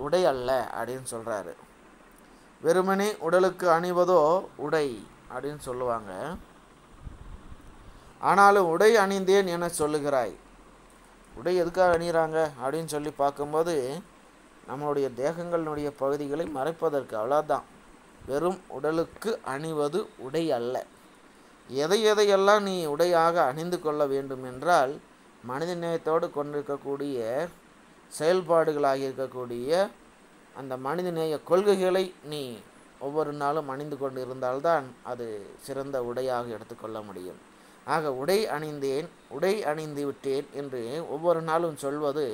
உடை அல்ல அப்படின்னு சொல்கிறாரு. வெறுமனே உடலுக்கு அணிவதோ உடை அப்படின்னு சொல்லுவாங்க. ஆனாலும் உடை அணிந்தேன் என சொல்லுகிறாய். உடை எதுக்காக அணிகிறாங்க அப்படின்னு சொல்லி பார்க்கும்போது நம்மளுடைய தேகங்களினுடைய பகுதிகளை மறைப்பதற்கு, அவ்வளோதான். வெறும் உடலுக்கு அணிவது உடை அல்ல. எதையெல்லாம் நீ உடையாக அணிந்து கொள்ள வேண்டும் என்றால் மனித நேயத்தோடு கொண்டிருக்கக்கூடிய செயல்பாடுகளாக இருக்கக்கூடிய அந்த மனிதநேய கொள்கைகளை நீ ஒவ்வொரு நாளும் அணிந்து கொண்டு இருந்தால்தான் அது சிறந்த உடையாக எடுத்துக்கொள்ள முடியும். ஆக உடை அணிந்து விட்டேன் என்று ஒவ்வொரு நாளும் சொல்வது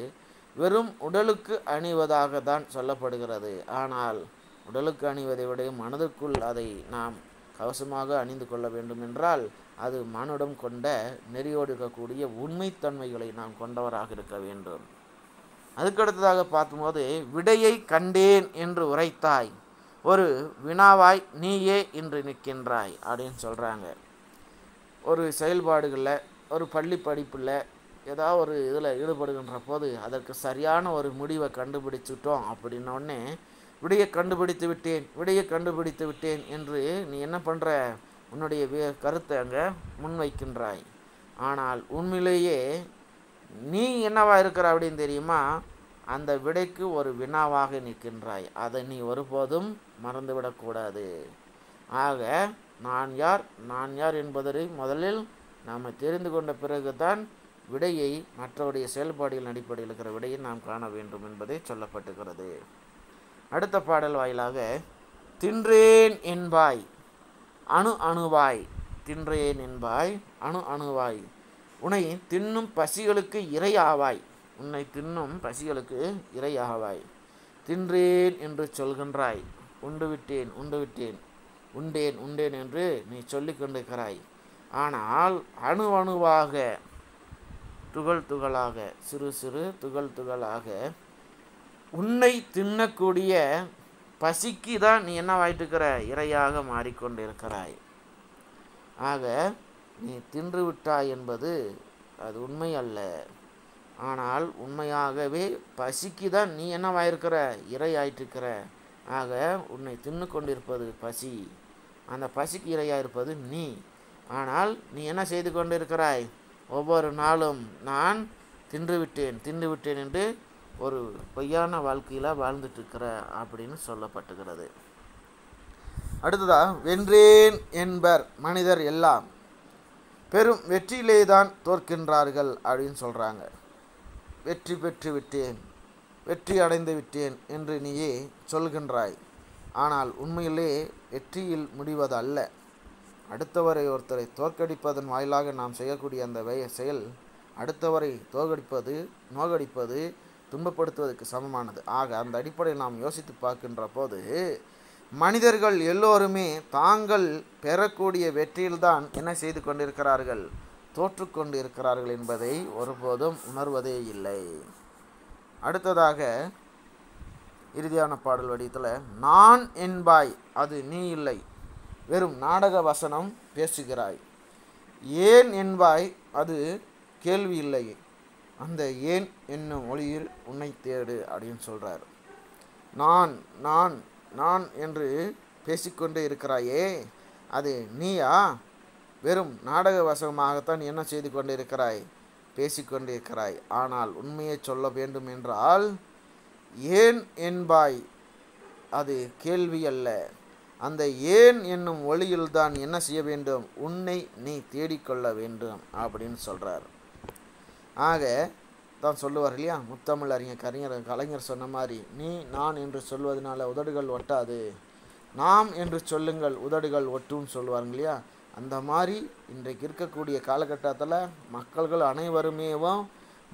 வெறும் உடலுக்கு அணிவதாக தான் சொல்லப்படுகிறது. ஆனால் உடலுக்கு அணிவதை விட மனதுக்குள் அதை நாம் கவசமாக அணிந்து கொள்ள வேண்டும் என்றால் அது மனிடம் கொண்ட நெறியோடு இருக்கக்கூடிய உண்மைத்தன்மைகளை நாம் கொண்டவராக இருக்க வேண்டும். அதுக்கடுத்ததாக பார்க்கும்போது விடையை கண்டேன் என்று உரைத்தாய், ஒரு வினாவாய் நீயே இன்று நிற்கின்றாய் அப்படின்னு சொல்கிறாங்க. ஒரு செயல்பாடுகளில் ஒரு பள்ளி படிப்பில் ஏதாவது ஒரு இதில் ஈடுபடுகின்ற போது அதற்கு சரியான ஒரு முடிவை கண்டுபிடிச்சிட்டோம் அப்படின்னோடனே விடையை கண்டுபிடித்து விட்டேன் என்று நீ என்ன பண்ணுற, உன்னுடைய கருத்தை அங்கே முன்வைக்கின்றாய். ஆனால் உண்மையிலேயே நீ என்னவா இருக்கிற அப்படின்னு தெரியுமா, அந்த விடைக்கு ஒரு வினாவாக நிற்கின்றாய். அதை நீ ஒருபோதும் மறந்துவிடக்கூடாது. ஆக நான் யார் என்பதை முதலில் நாம் தெரிந்து கொண்ட பிறகுதான் விடையை மற்றவருடைய செயல்பாடுகளின் அடிப்படையில் இருக்கிற விடையை நாம் காண வேண்டும் என்பதை சொல்லப்பட்டுகிறது. அடுத்த பாடல் வாயிலாக தின்றேன் என்பாய் அணுவாய், தின்றேன் என்பாய் அணுவாய், உன்னை தின்னும் பசிகளுக்கு இரையாவாய், தின்றேன் என்று சொல்கின்றாய், உண்டேன் என்று நீ சொல்லிக் கொண்டிருக்கிறாய். ஆனால் அணுவாக துகளாக சிறு துகளாக உன்னை தின்னக்கூடிய பசிக்கு தான் நீ என்னவாயிட்டிருக்கிற, இரையாக மாறிக்கொண்டிருக்கிறாய். ஆக நீ தின்று விட்டாய் என்பது அது உண்மை அல்ல. ஆனால் உண்மையாகவே பசிக்கு தான் நீ என்னவாயிருக்கிற, இரையாயிட்டிருக்கிற. ஆக உன்னை தின்னு கொண்டிருப்பது பசி, அந்த பசிக்கு இரையாயிருப்பது நீ. ஆனால் நீ என்ன செய்து கொண்டிருக்கிறாய், ஒவ்வொரு நாளும் நான் தின்று விட்டேன் என்று ஒரு பொய்யான வாழ்க்கையில் வாழ்ந்துட்டுருக்கிற அப்படின்னு சொல்லப்பட்டுகிறது. அடுத்ததாக வென்றேன் என்பர் மனிதர் எல்லாம் பெரும் வெற்றியிலே தான் தோற்கின்றார்கள் அப்படின்னு சொல்கிறாங்க. வெற்றி பெற்று விட்டேன், வெற்றி அடைந்து விட்டேன் என்று நீயே சொல்கின்றாய். ஆனால் உண்மையிலே வெற்றியில் முடிவது அல்ல. அடுத்தவரை ஒருத்தரை தோற்கடிப்பதன் வாயிலாக நாம் செய்யக்கூடிய அந்த செயல் அடுத்தவரை நோகடிப்பது துன்பப்படுத்துவதற்கு சமமானது. ஆக அந்த அடிப்படையில் நாம் யோசித்து பார்க்கின்ற போது மனிதர்கள் எல்லோருமே தாங்கள் பெறக்கூடிய வெற்றியில்தான் என்ன செய்து கொண்டிருக்கிறார்கள், தோற்று கொண்டு இருக்கிறார்கள் என்பதை ஒருபோதும் உணர்வதே இல்லை. அடுத்ததாக இறுதியான பாடல் வடிவத்தில் நான் என்பாய் அது நீ இல்லை, வெறும் நாடக வசனம் பேசுகிறாய். ஏன் என்பாய் அது கேள்வி இல்லை, அந்த ஏன் என்னும் ஒளியில் உன்னை தேடு அப்படின்னு சொல்கிறார். நான் என்று பேசிக்கொண்டே இருக்கிறாயே அது நீயா, வெறும் நாடக வசமாகத்தான் என்ன செய்து கொண்டிருக்கிறாய், பேசிக்கொண்டிருக்கிறாய். ஆனால் உண்மையை சொல்ல வேண்டும் என்றால் ஏன் என்பாய் அது கேள்வி அல்ல, அந்த ஏன் என்னும் ஒளியில்தான் என்ன செய்ய வேண்டும், உன்னை நீ தேடிக்கொள்ள வேண்டும் அப்படின்னு சொல்கிறார். ஆக தான் சொல்லுவார் இல்லையா, முத்தமிழ் அறிஞர் கலைஞர் சொன்ன மாதிரி, நீ நான் என்று சொல்வதனால உதடுகள் ஒட்டாது, நாம் என்று சொல்லுங்கள் உதடுகள் ஒட்டுன்னு சொல்லுவாங்க இல்லையா. அந்த மாதிரி இன்றைக்கு இருக்கக்கூடிய காலகட்டத்தில் மக்கள்கள் அனைவருமேவும்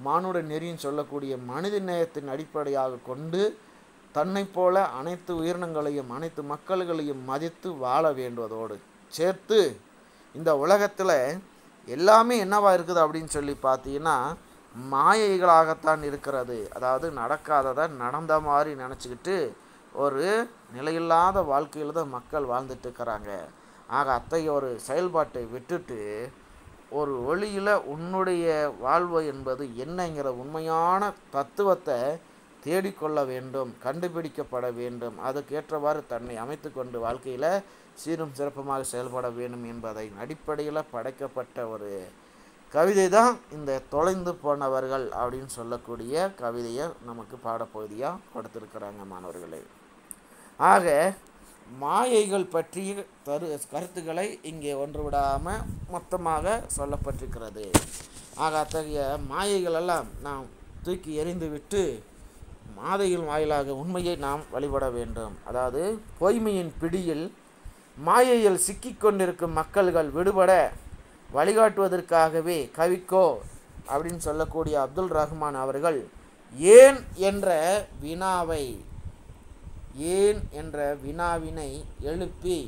மானுட நெறின்னு சொல்லக்கூடிய மனித நேயத்தின் அடிப்படையாக கொண்டு தன்னை போல அனைத்து உயிரினங்களையும் அனைத்து மக்கள்களையும் மதித்து வாழ வேண்டுவதோடு சேர்த்து இந்த உலகத்தில் எல்லாமே என்னவா இருக்குது அப்படின்னு சொல்லி பார்த்தீங்கன்னா மாயைகளாகத்தான் இருக்கிறது. அதாவது நடக்காததை நடந்த மாதிரி நினச்சிக்கிட்டு ஒரு நிலையில்லாத வாழ்க்கையில் தான் மக்கள் வாழ்ந்துட்டு இருக்கிறாங்க. ஆக அத்தகைய ஒரு செயல்பாட்டை விட்டுட்டு ஒரு ஒளியில் உன்னுடைய வாழ்வு என்பது என்னங்கிற உண்மையான தத்துவத்தை தேடிக்கொள்ள வேண்டும், கண்டுபிடிக்கப்பட வேண்டும். அதுக்கேற்றவாறு தன்னை அமைத்து கொண்டு வாழ்க்கையில் சீரும் சிறப்புமாக செயல்பட வேண்டும் என்பதை அடிப்படையில் படைக்கப்பட்ட ஒரு கவிதை தான் இந்த தொலைந்து போனவர்கள் அப்படின்னு சொல்லக்கூடிய கவிதையை நமக்கு பாடப்பகுதியாக கொடுத்துருக்குறாங்க மாணவர்களே. ஆக மாயைகள் பற்றிய கருத்துக்களை இங்கே ஒன்று விடாமல் மொத்தமாக சொல்லப்பட்டிருக்கிறது. ஆக அத்தகைய மாயைகளெல்லாம் நாம் தூக்கி எறிந்து விட்டு மாதையின் வாயிலாக உண்மையை நாம் வழிபட வேண்டும். அதாவது பொய்மையின் பிடியில் மாயையில் சிக்கிக்கொண்டிருக்கும் மக்கள்கள் விடுபட வழிகாட்டுவதற்காகவே கவிக்கோ அப்படின்னு சொல்லக்கூடிய அப்துல் ரஹ்மான் அவர்கள் ஏன் என்ற வினாவினை எழுப்பி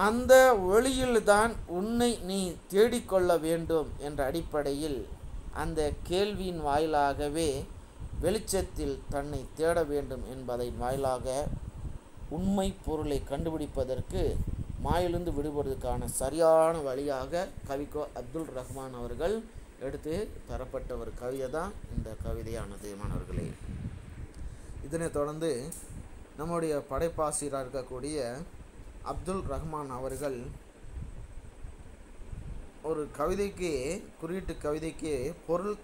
அந்த ஒளியில்தான் உன்னை நீ தேடிக்கொள்ள வேண்டும் என்ற அடிப்படையில் அந்த கேள்வியின் வாயிலாகவே வெளிச்சத்தில் தன்னை தேட வேண்டும் என்பதன் வாயிலாக உண்மை பொருளை கண்டுபிடிப்பதற்கு மாயிலிருந்து விடுபடுவதற்கான சரியான வழியாக கவிக்கோ அப்துல் ரஹ்மான் அவர்கள் எடுத்து தரப்பட்ட ஒரு கவிதை தான் இந்த கவிதையானது மாணவர்களே. இதனைத் தொடர்ந்து நம்முடைய படைப்பாசிரியராக இருக்கக்கூடிய அப்துல் ரஹ்மான் அவர்கள் ஒரு கவிதைக்கு குறியீட்டு கவிதைக்கு பொருள்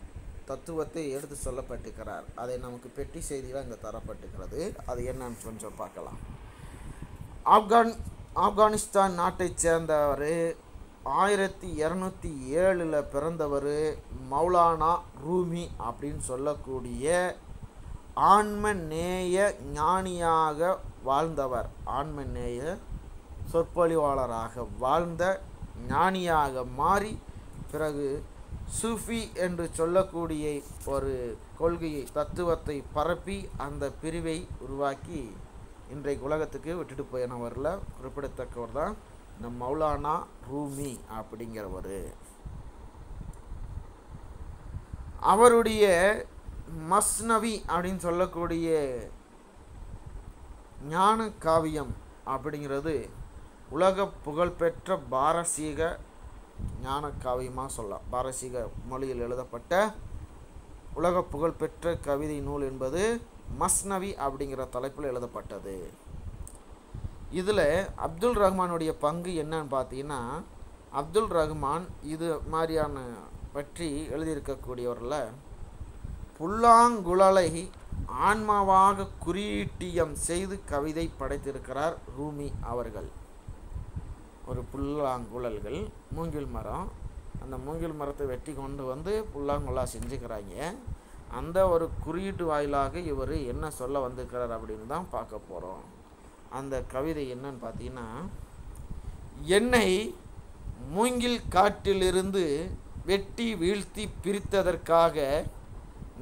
தத்துவத்தை எடுத்து சொல்லப்பட்டிருக்கிறார். அதை நமக்கு பெட்டி செய்தியில் இங்கே தரப்பட்டிருக்கிறது. அது என்னன்னு கொஞ்சம் பார்க்கலாம். ஆப்கானிஸ்தான் நாட்டைச் சேர்ந்தவர், 1207 பிறந்தவர், மௌலானா ரூமி அப்படின்னு சொல்லக்கூடிய ஆன்மநேய ஞானியாக வாழ்ந்தவர். ஆன்மநேய சொற்பொழிவாளராக வாழ்ந்த ஞானியாக மாறி பிறகு சூஃபி என்று சொல்லக்கூடிய ஒரு கொள்கையை தத்துவத்தை பரப்பி அந்த பிரிவை உருவாக்கி இன்றைக்கு உலகத்துக்கு விட்டுட்டு போயினவரில் குறிப்பிடத்தக்கவர் தான் இந்த மௌலானா ரூமி அப்படிங்கிறவர். அவருடைய மஸ்னவி அப்படின்னு சொல்லக்கூடிய ஞான காவியம் அப்படிங்கிறது உலக புகழ்பெற்ற பாரசீக ஞான காவியமாக சொல்லலாம். பாரசீக மொழியில் எழுதப்பட்ட உலக புகழ்பெற்ற கவிதை நூல் என்பது மஸ்னவி அப்படிங்கிற தலைப்பில் எழுதப்பட்டது. இதில் அப்துல் ரஹ்மானுடைய பங்கு என்னன்னு பார்த்தீங்கன்னா, அப்துல் ரஹ்மான் இது மாதிரியான பற்றி எழுதியிருக்கக்கூடியவரில் புல்லாங்குழலை ஆன்மாவாக குறியீட்டியம் செய்து கவிதை படைத்திருக்கிறார் ரூமி அவர்கள். ஒரு புல்லாங்குழல்கள் மூங்கில் மரம், அந்த மூங்கில் மரத்தை வெட்டி கொண்டு வந்து புல்லாங்குழலாக செஞ்சுக்கிறாங்க. அந்த ஒரு குறியீட்டு வாயிலாக இவர் என்ன சொல்ல வந்திருக்கிறார் அப்படின்னு தான் பார்க்க போகிறோம். அந்த கவிதை என்னன்னு பார்த்தீங்கன்னா, என்னை மூங்கில் காட்டிலிருந்து வெட்டி வீழ்த்தி பிரித்ததற்காக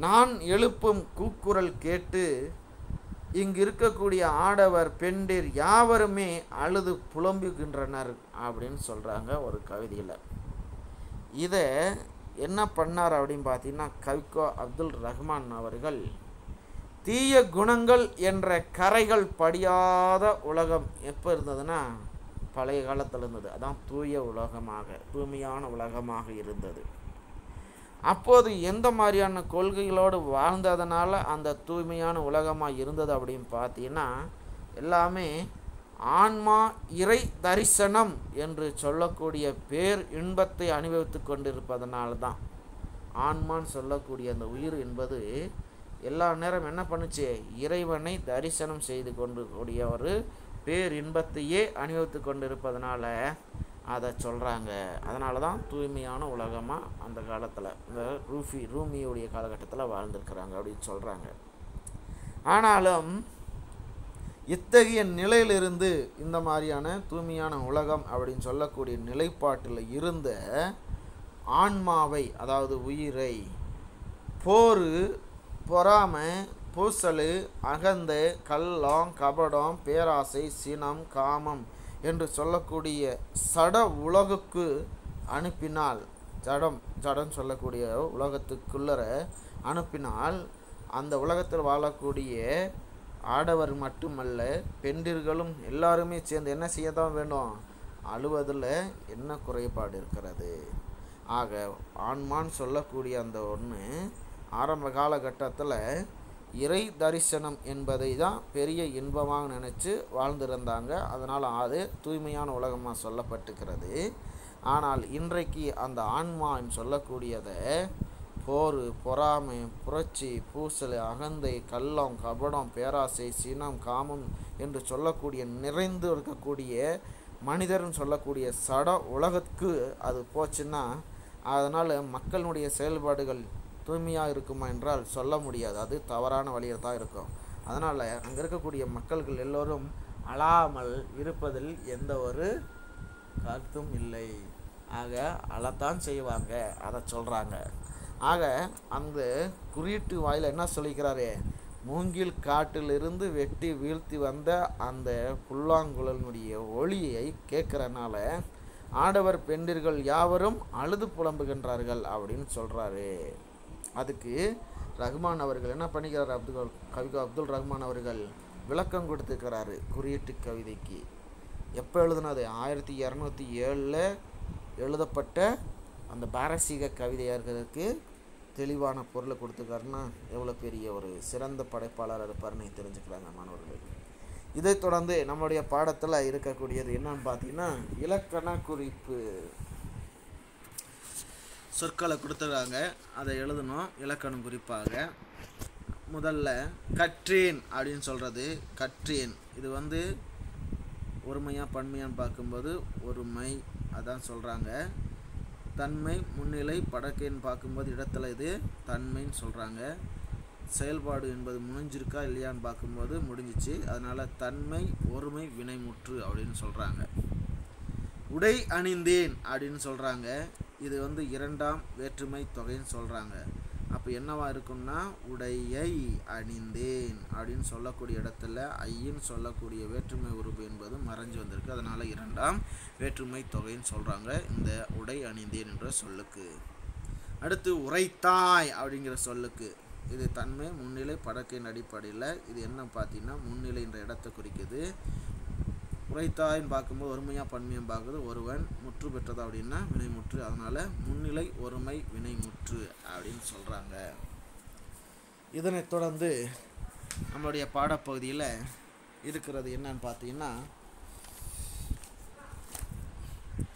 நான் எழுப்பும் கூக்குரல் கேட்டு இங்கு இருக்கக்கூடிய ஆடவர் பெண்டிர் யாவருமே அழுது புலம்புகின்றனர் அப்படின்னு சொல்கிறாங்க ஒரு கவிதையில். இதை என்ன பண்ணார் அப்படின்னு பார்த்தீங்கன்னா, கவிக்கோ அப்துல் ரஹ்மான் அவர்கள் தீய குணங்கள் என்ற கரைகள் படியாத உலகம் எப்போ இருந்ததுன்னா பழைய காலத்தில் இருந்தது. அதான் தூய உலகமாக, தூய்மையான உலகமாக இருந்தது. அப்போது எந்த மாதிரியான கொள்கைகளோடு வாழ்ந்ததுனால அந்த தூய்மையான உலகமாக இருந்தது அப்படின்னு பார்த்தீங்கன்னா, எல்லாமே ஆன்மா இறை தரிசனம் என்று சொல்லக்கூடிய பேர் இன்பத்தை அனுபவித்து கொண்டிருப்பதனால தான். ஆன்மான்னு சொல்லக்கூடிய அந்த உயிர் என்பது எல்லா நேரம் என்ன பண்ணுச்சு, இறைவனை தரிசனம் செய்து கொண்டு கூடிய ஒரு பேர் இன்பத்தையே அனுபவித்து கொண்டிருப்பதனால அதை சொல்கிறாங்க. அதனால தான் தூய்மையான உலகமாக அந்த காலத்தில் இந்த ரூமியுடைய காலகட்டத்தில் வாழ்ந்துருக்கிறாங்க அப்படின்னு சொல்கிறாங்க. ஆனாலும் இத்தகைய நிலையிலிருந்து இந்த மாதிரியான தூய்மையான உலகம் அப்படின்னு சொல்லக்கூடிய நிலைப்பாட்டில் இருந்த ஆன்மாவை, அதாவது உயிரை, போர், பொறாமை, பூசல், அகந்தை, கள்ளம், கபடம், பேராசை, சினம், காமம் என்று சொல்லக்கூடிய சட உலகுக்கு அனுப்பினால், ஜடம் சொல்லக்கூடிய உலகத்துக்குள்ளர அனுப்பினால் அந்த உலகத்தில் வாழக்கூடிய ஆடவர் மட்டுமல்ல பெண்டிர்களும் எல்லாருமே சேர்ந்து என்ன செய்ய தான் வேண்டும், அழுவதில் என்ன குறைபாடு இருக்கிறது. ஆக ஆன்மான்னு சொல்லக்கூடிய அந்த ஒன்று ஆரம்ப காலகட்டத்தில் இறை தரிசனம் என்பதை தான் பெரிய இன்பமாக நினச்சி வாழ்ந்திருந்தாங்க. அதனால் அது தூய்மையான உலகமாக சொல்லப்பட்டுக்கிறது. ஆனால் இன்றைக்கு அந்த ஆன்மான்னு சொல்லக்கூடியதை போர், பொறாமை, புரட்சி, பூசல், அகந்தை, கள்ளம், கபடம், பேராசை, சினம், காமம் என்று சொல்லக்கூடிய நிறைந்து இருக்கக்கூடிய மனிதர்னு சொல்லக்கூடிய சட உலகத்துக்கு அது போச்சுன்னா அதனால் மக்களுடைய செயல்பாடுகள் தூய்மையாக இருக்குமா என்றால் சொல்ல முடியாது. அது தவறான வழியில் தான் இருக்கும். அதனால் அங்கே இருக்கக்கூடிய மக்கள்கள் எல்லோரும் அழாமல் இருப்பதில் எந்த ஒரு கருத்தும் இல்லை. ஆக அழத்தான் செய்வாங்க, அதை சொல்கிறாங்க. ஆக அந்த குறியீட்டு வாயில் என்ன சொல்லிக்கிறாரு, மூங்கில் காட்டிலிருந்து வெட்டி வீழ்த்தி வந்த அந்த புல்லாங்குழலினுடைய ஒளியை கேட்குறனால ஆடவர் பெண்டிர்கள் யாவரும் அழுது புலம்புகின்றார்கள் அப்படின்னு சொல்கிறாரு. அதுக்கு ரஹ்மான் அவர்கள் என்ன பண்ணிக்கிறார், கவிக்கோ அப்துல் ரஹ்மான் அவர்கள் விளக்கம் கொடுத்துக்கிறாரு குறியீட்டு கவிதைக்கு. எப்போ எழுதுனது, 1207 எழுதப்பட்ட அந்த பாரசீக கவிதையாளர்களுக்கு தெளிவான பொருளை கொடுத்துருக்காருன்னா எவ்வளோ பெரிய ஒரு சிறந்த படைப்பாளர் இருப்பார்னு தெரிஞ்சுக்கிறாங்க மாணவர்கள். இதை தொடர்ந்து நம்மளுடைய பாடத்தில் இருக்கக்கூடியது என்னன்னு பார்த்தீங்கன்னா இலக்கண குறிப்பு. சொற்களை கொடுத்துருக்காங்க, அதை எழுதணும் இலக்கணம் குறிப்பாக. முதல்ல கற்றேன் அப்படின்னு சொல்கிறது, கற்றேன் இது வந்து ஒருமையாக பன்மையான்னு பார்க்கும்போது ஒருமை, அதான் சொல்கிறாங்க. தன்மை முன்னிலை படக்கைன்னு பார்க்கும்போது இடத்துல இது தன்மைன்னு சொல்கிறாங்க. செயல்பாடு என்பது முடிஞ்சிருக்கா இல்லையான்னு பார்க்கும்போது முடிஞ்சிச்சு, அதனால் தன்மை ஒருமை வினைமுற்று அப்படின்னு சொல்கிறாங்க. உடை அணிந்தேன் அப்படின்னு சொல்கிறாங்க, இது வந்து இரண்டாம் வேற்றுமை தொகைன்னு சொல்கிறாங்க. அப்போ என்னவா இருக்குன்னா உடையை அணிந்தேன் அப்படின்னு சொல்லக்கூடிய இடத்துல ஐயின்னு சொல்லக்கூடிய வேற்றுமை உருவு என்பது மறைஞ்சு வந்திருக்கு, அதனால் இரண்டாம் வேற்றுமை தொகைன்னு சொல்கிறாங்க இந்த உடை அணிந்தேன் என்ற சொல்லுக்கு. அடுத்து உரைத்தாய் அப்படிங்கிற சொல்லுக்கு, இது தன்மை முன்னிலை படக்கையின் அடிப்படையில் இது என்ன பார்த்தீங்கன்னா முன்னிலை என்ற இடத்தை குறிக்குது. உரைத்தாயின்னு பார்க்கும்போது ஒருமையாக பன்மையாக பார்க்குது, ஒருவன் முற்று பெற்றதா அப்படின்னா வினைமுற்று, அதனால் முன்னிலை ஒருமை வினைமுற்று அப்படின்னு சொல்கிறாங்க. இதனைத் தொடர்ந்து நம்மளுடைய பாடப்பகுதியில் இருக்கிறது என்னன்னு பார்த்தீங்கன்னா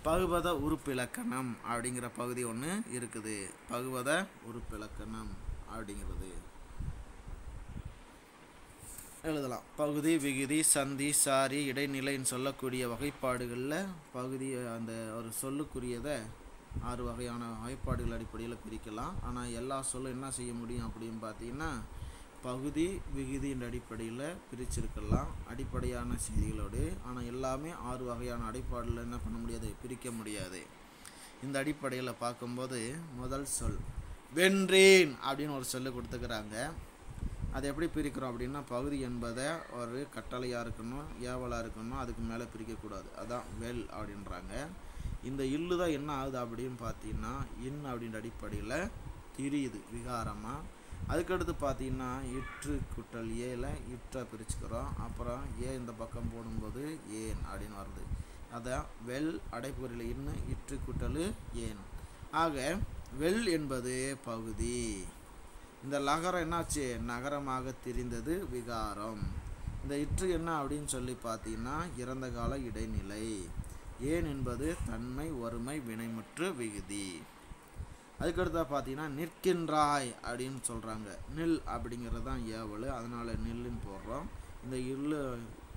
பகுபத உறுப்பிலக்கணம் அப்படிங்கிற பகுதி ஒன்று இருக்குது. பகுபத உறுப்பிலக்கணம் அப்படிங்கிறது எழுதலாம். பகுதி, விகுதி, சந்தி, சாரி, இடைநிலைன்னு சொல்லக்கூடிய வகைப்பாடுகளில் பகுதி அந்த ஒரு சொல்லுக்குரியதை 6 வகையான வகைப்பாடுகள் அடிப்படையில் பிரிக்கலாம். ஆனால் எல்லா சொல்லும் என்ன செய்ய முடியும் அப்படின்னு பார்த்தீங்கன்னா பகுதி விகுதி என்ற அடிப்படையில் பிரிச்சிருக்கலாம் அடிப்படையான செய்திகளோடு. ஆனால் எல்லாமே 6 வகையான அடிப்படையில் என்ன பண்ண முடியாது, பிரிக்க முடியாது. இந்த அடிப்படையில் பார்க்கும்போது முதல் சொல் வென்றேன் அப்படின்னு ஒரு சொல்லு கொடுத்துக்கிறாங்க. அதை எப்படி பிரிக்கிறோம் அப்படின்னா பகுதி என்பதை ஒரு கட்டளையாக இருக்கணும், ஏவலாக இருக்கணும், அதுக்கு மேலே பிரிக்கக்கூடாது, அதான் வெல் அப்படின்றாங்க. இந்த இல்லு தான் என்ன ஆகுது அப்படின்னு பார்த்தீங்கன்னா இன் அப்படின்ற அடிப்படையில் திரியுது விகாரமாக. அதுக்கடுத்து பார்த்தீங்கன்னா இற்று குட்டல் ஏல இற்றை பிரிச்சுக்கிறோம், அப்புறம் இந்த பக்கம் போடும்போது ஏன் அப்படின்னு வருது, அதான் வெல் அடைப்புகளில் இன்னு இற்று குட்டல் ஏன். ஆக வெல் என்பது பகுதி, இந்த லகரம் என்னாச்சு நகரமாக திரிந்தது விகாரம். இந்த இற்று என்ன அப்படின்னு சொல்லி பார்த்தீங்கன்னா இறந்த கால இடைநிலை. ஏன் என்பது தன்மை ஒருமை வினைமுற்று விகுதி. அதுக்கடுத்தா பார்த்தீங்கன்னா நிற்கின்றாய் அப்படின்னு சொல்கிறாங்க, நில் அப்படிங்கிறது தான் ஏவல், அதனால் நில்லுன்னு போடுறோம். இந்த இல்லு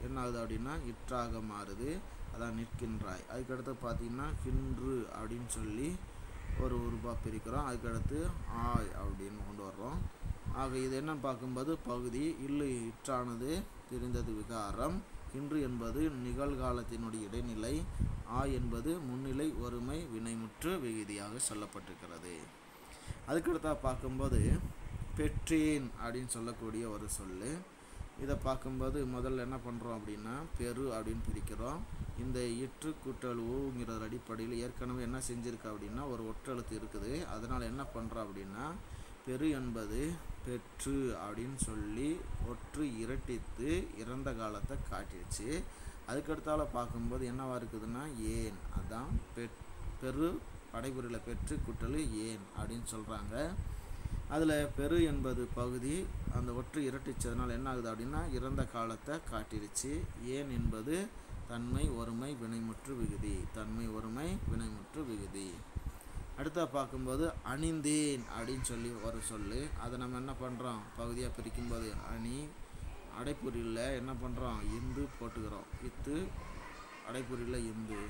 என்ன ஆகுது அப்படின்னா இற்றாக மாறுது, அதான் நிற்கின்றாய். அதுக்கடுத்து பார்த்தீங்கன்னா கின்று அப்படின்னு சொல்லி ஒரு உருபா பிரிக்கிறோம், அதுக்கடுத்து ஆய் அப்படின்னு கொண்டு வர்றோம். ஆக இது என்ன பார்க்கும்போது பகுதி, இல்லு இற்றானது தெரிந்தது விகாரம், கின்று என்பது நிகழ்காலத்தினுடைய இடைநிலை, ஆய் என்பது முன்னிலை ஒருமை வினைமுற்று விகுதியாக சொல்லப்பட்டிருக்கிறது. அதுக்கடுத்தா பார்க்கும்போது பெற்றேன் அப்படின்னு சொல்லக்கூடிய ஒரு சொல். இதை பார்க்கும்போது முதல்ல என்ன பண்ணுறோம் அப்படின்னா பெரு அப்படின்னு பிரிக்கிறோம். இந்த இற்று கூட்டல் ஊங்கிற அடிப்படையில் ஏற்கனவே என்ன செஞ்சுருக்கு அப்படின்னா ஒரு ஒற்றெழுத்து இருக்குது, அதனால் என்ன பண்ணுறோம் அப்படின்னா பெரு என்பது பெற்று அப்படின்னு சொல்லி ஒற்று இரட்டித்து இறந்த காலத்தை காட்டிடுச்சு. அதுக்கடுத்தால பார்க்கும்போது என்னவா இருக்குதுன்னா ஏன், அதான் பெரு படைபுரியில் பெற்று கூட்டல் ஏன் அப்படின்னு சொல்கிறாங்க. அதில் பெரு என்பது பகுதி, அந்த ஒற்று இரட்டிச்சதுனால என்ன ஆகுது அப்படின்னா இறந்த காலத்தை காட்டிடுச்சு. ஏன் என்பது தன்மை ஒருமை வினைமுற்று விகுதி, தன்மை ஒருமை வினைமுற்று விகுதி. அடுத்த பார்க்கும்போது அணிந்தேன் அப்படின்னு சொல்லி ஒரு சொல்லு, அதை நம்ம என்ன பண்ணுறோம் பகுதியாக பிரிக்கும்போது அணி அடைப்புரியில் என்ன பண்ணுறோம் இந்து போட்டுக்கிறோம், இத்து அடைப்புரியில் இந்து,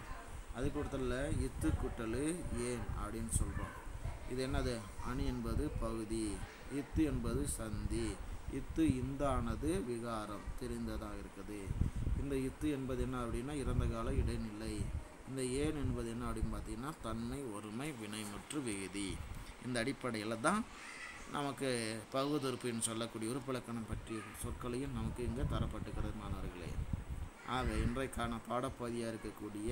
அதுக்கு ஒருத்தரில் இத்து கூட்டல் ஏன் அப்படின்னு சொல்கிறோம். இது என்னது அணி என்பது பகுதி, இத்து என்பது சந்தி, இத்து இந்தானது விகாரம் தெரிந்ததாக இருக்குது. இந்த இத்து என்பது என்ன அப்படின்னா இறந்த கால இடைநிலை, இந்த ஏன் என்பது என்ன அப்படின்னு பார்த்தீங்கன்னா தன்மை, ஒருமை, வினைமுற்று, விகுதி. இந்த அடிப்படையில் தான் நமக்கு பகுதுறுப்பின்னு சொல்லக்கூடிய உறுப்பிலக்கணம் பற்றிய சொற்களையும் நமக்கு இங்கே தரப்பட்டுக்கிறது மாணவர்களே. ஆக இன்றைக்கான பாடப்பகுதியாக இருக்கக்கூடிய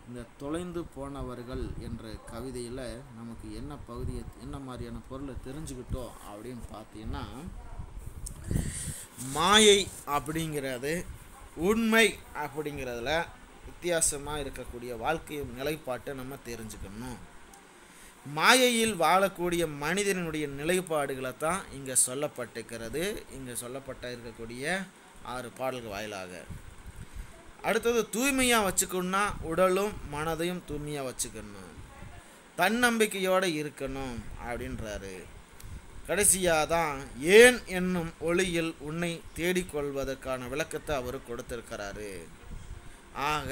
இந்த தொலைந்து போனவர்கள் என்ற கவிதையில் நமக்கு என்ன பகுதியை என்ன மாதிரியான பொருளை தெரிஞ்சுக்கிட்டோம் அப்படின்னு பார்த்தீங்கன்னா, மாயை அப்படிங்கிறது உண்மை அப்படிங்கிறதுல வித்தியாசமாக இருக்கக்கூடிய வாழ்க்கை நிலைப்பாட்டை நம்ம தெரிஞ்சுக்கணும். மாயையில் வாழக்கூடிய மனிதனுடைய நிலைப்பாடுகளை தான் இங்கே சொல்லப்பட்டிருக்கிறது. இங்கே சொல்லப்பட்ட இருக்கக்கூடிய 6 பாடல்கள் வாயிலாக. அடுத்தது தூய்மையாக வச்சுக்கணும்னா உடலும் மனதையும் தூய்மையாக வச்சுக்கணும், தன்னம்பிக்கையோடு இருக்கணும் அப்படின்றாரு. கடைசியாக தான் ஏன் என்னும் ஒளியில் உன்னை தேடிக்கொள்வதற்கான விளக்கத்தை அவர் கொடுத்துருக்கிறாரு. ஆக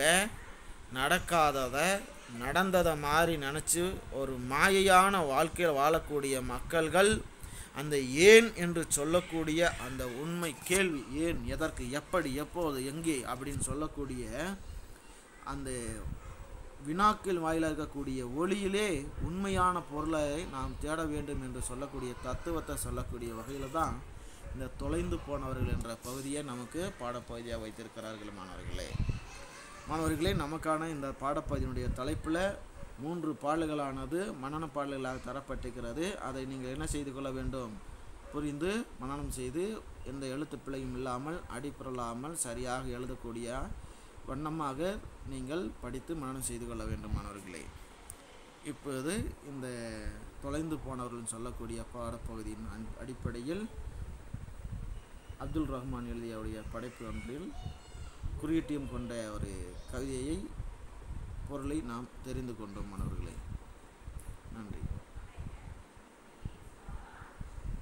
நடக்காததை நடந்ததை மாதிரி நினச்சி ஒரு மாயையான வாழ்க்கையில் வாழக்கூடிய மக்கள்கள் அந்த ஏன் என்று சொல்லக்கூடிய அந்த உண்மை கேள்வி, ஏன், எதற்கு, எப்படி, எப்போது, எங்கே அப்படின்னு சொல்லக்கூடிய அந்த வினாக்கள் வாயிலாக இருக்கக்கூடிய ஒளியிலே உண்மையான பொருளை நாம் தேட வேண்டும் என்று சொல்லக்கூடிய தத்துவத்தை சொல்லக்கூடிய வகையில் தான் இந்த தொலைந்து போனவர்கள் என்ற பகுதியை நமக்கு பாடப்பகுதியாக வைத்திருக்கிறார்கள் மாணவர்களே. நமக்கான இந்த பாடப்பகுதியினுடைய தலைப்பில் 3 பாடல்களானது மனன பாடல்களாக தரப்பட்டிருக்கிறது. அதை நீங்கள் என்ன செய்து கொள்ள வேண்டும்? புரிந்து மனனம் செய்து எந்த எழுத்து பிழையும் இல்லாமல் அடிப்பிரலாமல் சரியாக எழுதக்கூடிய வண்ணமாக நீங்கள் படித்து மனனம் செய்து கொள்ள வேண்டும் மாணவர்களே. இப்போது இந்த தொலைந்து போனவர்கள் சொல்லக்கூடிய பாடப்பகுதியின் அடிப்படையில் அப்துல் ரஹ்மான் எழுதிய படைப்பு ஒன்றில் குறியீட்டியம் கொண்ட ஒரு கவிதையை பொருளை நாம் தெரிந்து கொண்டோம் மாணவர்களே.